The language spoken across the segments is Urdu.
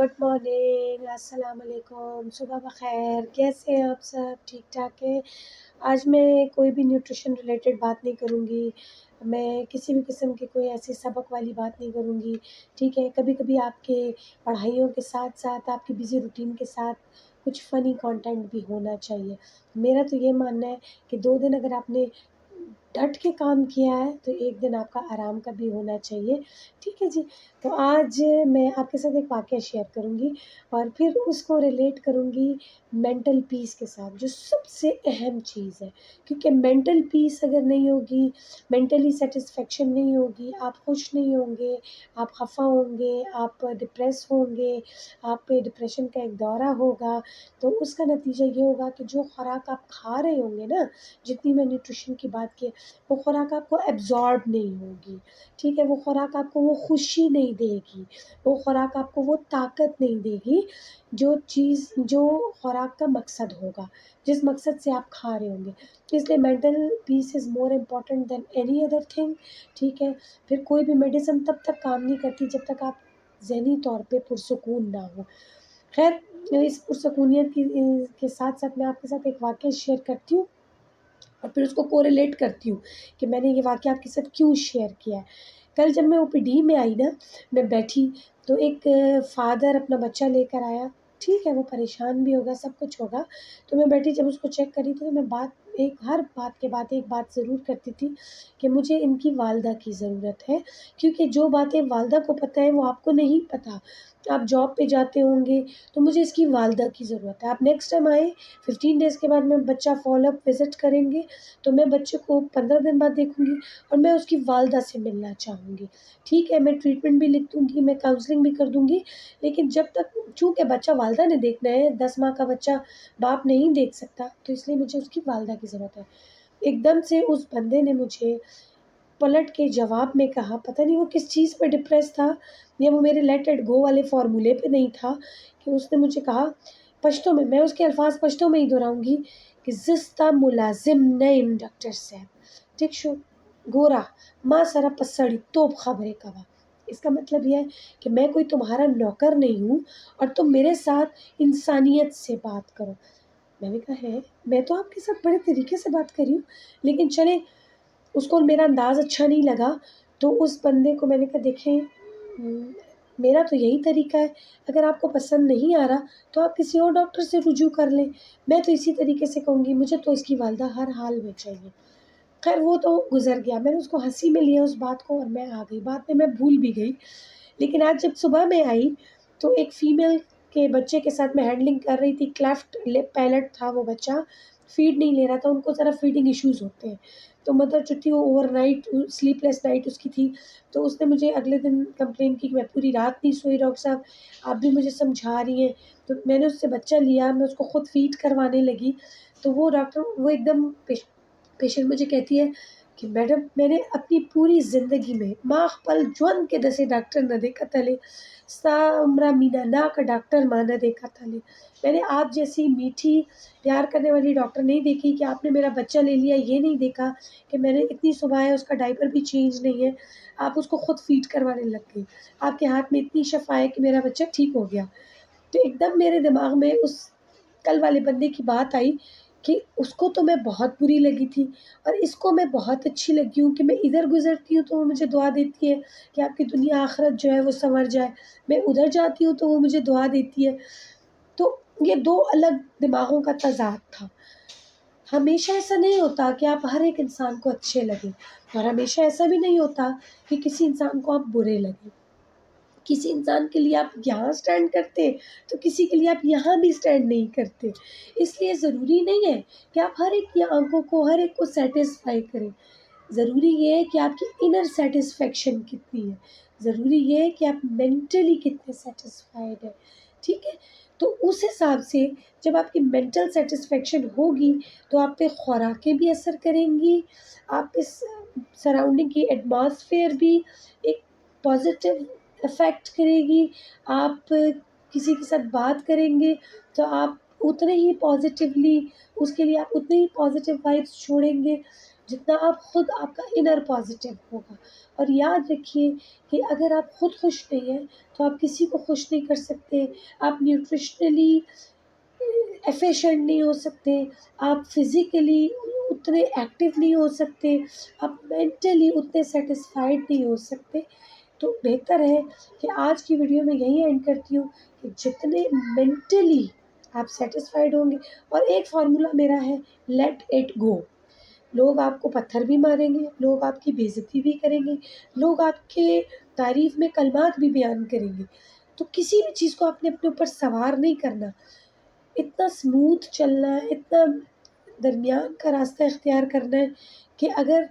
گڈ مارننگ، السلام علیکم، صبح بخیر، کیسے ہیں آپ سب؟ ٹھیک ٹھاک ہیں؟ آج میں کوئی بھی نیوٹریشن ریلیٹڈ بات نہیں کروں گی، میں کسی بھی قسم کی کوئی ایسی سبق والی بات نہیں کروں گی، ٹھیک ہے؟ کبھی کبھی آپ کے پڑھائیوں کے ساتھ ساتھ آپ کی بزی روٹین کے ساتھ کچھ فنی کانٹینٹ بھی ہونا چاہیے۔ میرا تو یہ ماننا ہے کہ 2 دن اگر آپ نے ڈٹ کے کام کیا ہے تو ایک دن آپ کا آرام کا بھی ہونا چاہیے، ٹھیک ہے جی؟ تو آج میں آپ کے ساتھ ایک واقعہ شیئر کروں گی اور پھر اس کو ریلیٹ کروں گی مینٹل پیس کے ساتھ، جو سب سے اہم چیز ہے، کیونکہ مینٹل پیس اگر نہیں ہوگی، مینٹلی سیٹسفیکشن نہیں ہوگی، آپ خوش نہیں ہوں گے، آپ خفا ہوں گے، آپ ڈپریس ہوں گے، آپ پہ ڈپریشن کا ایک دورہ ہوگا، تو اس کا نتیجہ یہ ہوگا کہ جو خوراک آپ کھا رہے ہوں گے نا، جتنی میں نیوٹریشن کی بات کی وہ خوراک آپ کو ایبزارب نہیں ہوگی، ٹھیک ہے؟ وہ خوراک آپ کو وہ خوشی نہیں دے گی، وہ خوراک آپ کو وہ طاقت نہیں دے گی جو خوراک کا مقصد ہوگا، جس مقصد سے آپ کھا رہے ہوں گے۔ اس لیے مینٹل پیس از مور امپورٹنٹ دین اینی ادر تھنگ، ٹھیک ہے؟ پھر کوئی بھی میڈیسن تب تک کام نہیں کرتی جب تک آپ ذہنی طور پہ پرسکون نہ ہو۔ خیر، اس پرسکونیت کے ساتھ ساتھ میں آپ کے ساتھ ایک واقعہ شیئر کرتی ہوں اور پھر اس کو کوریلیٹ کرتی ہوں کہ میں نے یہ واقعہ آپ کے ساتھ کیوں شیئر کیا ہے۔ کل جب میں او پی ڈی میں آئی نا، میں بیٹھی تو ایک فادر اپنا بچہ لے کر آیا، ٹھیک ہے؟ وہ پریشان بھی ہوگا، سب کچھ ہوگا، تو میں بیٹھی جب اس کو چیک کری تو میں ہر بات کے بعد ایک بات ضرور کرتی تھی کہ مجھے ان کی والدہ کی ضرورت ہے، کیونکہ جو باتیں والدہ کو پتہ ہے وہ آپ کو نہیں پتہ۔ آپ جاب پہ جاتے ہوں گے تو مجھے اس کی والدہ کی ضرورت ہے۔ آپ نیکسٹ ٹائم آئے 15 days کے بعد میں بچہ فالو اپ وزٹ کریں گے تو میں بچے کو 15 دن بعد دیکھوں گی اور میں اس کی والدہ سے ملنا چاہوں گی، ٹھیک ہے؟ میں ٹریٹمنٹ بھی لکھ دوں گی، میں کاؤنسلنگ بھی کر دوں گی، لیکن جب تک چونکہ بچہ والدہ نے دیکھنا ہے، 10 ماہ کا بچہ باپ نہیں دیکھ سکتا، تو اس لیے مجھے اس کی والدہ کی ضرورت ہے۔ ایک دم سے اس بندے نے مجھے پلٹ کے جواب میں کہا، پتہ نہیں وہ کس چیز پہ ڈپریس تھا، یا وہ میرے لیٹ اٹ گو والے فارمولے پہ نہیں تھا، کہ اس نے مجھے کہا پشتو میں اس کے الفاظ پشتو میں ہی دہراؤں گی کہ زستا ملازم نیم ڈاکٹر صاحب ٹھیک شو گورا ماں سرا پسڑی توپ خبریں کوا۔ اس کا مطلب یہ ہے کہ میں کوئی تمہارا نوکر نہیں ہوں اور تم میرے ساتھ انسانیت سے بات کرو۔ میں نے کہا ہے، میں تو آپ کے ساتھ بڑے طریقے سے بات کر رہی ہوں، لیکن چلیں، اس کو میرا انداز اچھا نہیں لگا، تو اس بندے کو میں نے کہا دیکھیں، میرا تو یہی طریقہ ہے، اگر آپ کو پسند نہیں آ رہا تو آپ کسی اور ڈاکٹر سے رجوع کر لیں، میں تو اسی طریقے سے کہوں گی، مجھے تو اس کی والدہ ہر حال میں چاہیے۔ خیر وہ تو گزر گیا، میں نے اس کو ہنسی میں لیا اس بات کو اور میں آ گئی، بعد میں بھول بھی گئی۔ لیکن آج جب صبح میں آئی تو ایک فیمیل کے بچے کے ساتھ میں ہینڈلنگ کر رہی تھی، کلیفٹ لپ پیلٹ تھا وہ بچہ، فیڈ نہیں لے رہا تھا، ان کو ذرا فیڈنگ ایشوز ہوتے ہیں، تو مدر جو تھی وہ over night sleep less night اس کی تھی، تو اس نے مجھے اگلے دن کمپلین کی کہ میں پوری رات نہیں سوئی ڈاکٹر صاحب، آپ بھی مجھے سمجھا رہی ہیں، تو میں نے اس سے بچہ لیا، میں اس کو خود فیڈ کروانے لگی، تو وہ ڈاکٹر وہ ایک دم پیشنٹ مجھے کہتی ہے کہ میڈم میں نے اپنی پوری زندگی میں ماخ پل جون کے دسے ڈاکٹر نہ دیکھا تھلے سا عمرہ مینا نا کا ڈاکٹر ماں نہ دیکھا تھلے، میں نے آپ جیسی میٹھی پیار کرنے والی ڈاکٹر نہیں دیکھی کہ آپ نے میرا بچہ لے لیا، یہ نہیں دیکھا کہ میں نے اتنی صبح ہے اس کا ڈائپر بھی چینج نہیں ہے، آپ اس کو خود فیڈ کروانے لگ گئی، آپ کے ہاتھ میں اتنی شفا ہے کہ میرا بچہ ٹھیک ہو گیا۔ تو ایک دم میرے دماغ میں اس کل والے بندے کی بات آئی کہ اس کو تو میں بہت بری لگی تھی اور اس کو میں بہت اچھی لگی ہوں، کہ میں ادھر گزرتی ہوں تو وہ مجھے دعا دیتی ہے کہ آپ کی دنیا آخرت جو ہے وہ سنور جائے، میں ادھر جاتی ہوں تو وہ مجھے دعا دیتی ہے۔ تو یہ دو الگ دماغوں کا تضاد تھا۔ ہمیشہ ایسا نہیں ہوتا کہ آپ ہر ایک انسان کو اچھے لگیں، اور ہمیشہ ایسا بھی نہیں ہوتا کہ کسی انسان کو آپ برے لگیں۔ کسی انسان کے لیے آپ یہاں سٹینڈ کرتے تو کسی کے لیے آپ یہاں بھی سٹینڈ نہیں کرتے، اس لیے ضروری نہیں ہے کہ آپ ہر ایک کی آنکھوں کو ہر ایک کو سیٹسفائی کریں، ضروری یہ ہے کہ آپ کی انر سیٹسفیکشن کتنی ہے، ضروری یہ ہے کہ آپ مینٹلی کتنے سیٹسفائیڈ ہیں، ٹھیک ہے؟ تو اس حساب سے جب آپ کی مینٹل سیٹسفیکشن ہوگی تو آپ پہ خوراکیں بھی اثر کریں گی، آپ پہ سراؤنڈنگ کی ایٹماسفیئر بھی ایک پازیٹیو افیکٹ کرے گی، آپ کسی کے ساتھ بات کریں گے تو آپ اتنے ہی پازیٹیولی اس کے لیے آپ اتنے ہی پازیٹیو وائبس چھوڑیں گے جتنا آپ خود آپ کا انر پازیٹیو ہوگا. اور یاد رکھیے کہ اگر آپ خود خوش نہیں ہیں تو آپ کسی کو خوش نہیں کر سکتے. آپ نیوٹریشنلی ایفیشینٹ نہیں ہو سکتے، آپ فزیکلی اتنے ایکٹیو نہیں ہو سکتے، آپ مینٹلی اتنے سیٹسفائیڈ نہیں ہو سکتے. تو بہتر ہے کہ آج کی ویڈیو میں یہی اینڈ کرتی ہوں کہ جتنے مینٹلی آپ سیٹسفائیڈ ہوں گے. اور ایک فارمولا میرا ہے، لیٹ اٹ گو. لوگ آپ کو پتھر بھی ماریں گے، لوگ آپ کی بے عزتی بھی کریں گے، لوگ آپ کے تعریف میں کلمات بھی بیان کریں گے. تو کسی بھی چیز کو آپ نے اپنے اوپر سوار نہیں کرنا، اتنا اسموتھ چلنا ہے، اتنا درمیان کا راستہ اختیار کرنا ہے کہ اگر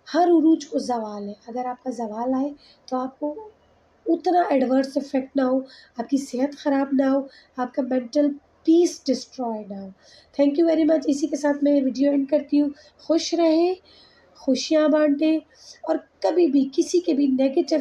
ہر عروج کو زوال ہے، اگر آپ کا زوال آئے تو آپ کو اتنا ایڈورس افیکٹ نہ ہو، آپ کی صحت خراب نہ ہو، آپ کا مینٹل پیس ڈسٹروائے نہ ہو. Thank you very much. اسی کے ساتھ میں ویڈیو اینڈ کرتی ہوں. خوش رہیں، خوشیاں بانٹیں، اور کبھی بھی کسی کے بھی نیگیٹو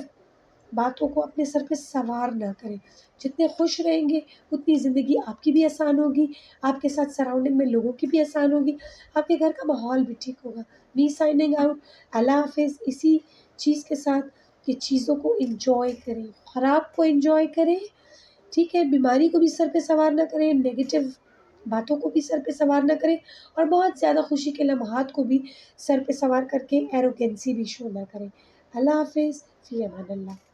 باتوں کو اپنے سر پہ سوار نہ کریں. جتنے خوش رہیں گے اتنی زندگی آپ کی بھی آسان ہوگی، آپ کے ساتھ سراؤنڈنگ میں لوگوں کی بھی آسان ہوگی، آپ کے گھر کا ماحول بھی ٹھیک ہوگا. می سائننگ آؤٹ. اللہ حافظ. اسی چیز کے ساتھ کہ چیزوں کو انجوائے کریں، خراب کو انجوائے کریں، ٹھیک ہے، بیماری کو بھی سر پہ سوار نہ کریں، نیگیٹو باتوں کو بھی سر پہ سوار نہ کریں، اور بہت زیادہ خوشی کے لمحات کو بھی سر پہ سوار کر کے ایروگینسی بھی شو نہ کریں. اللہ حافظ. فی امان اللہ.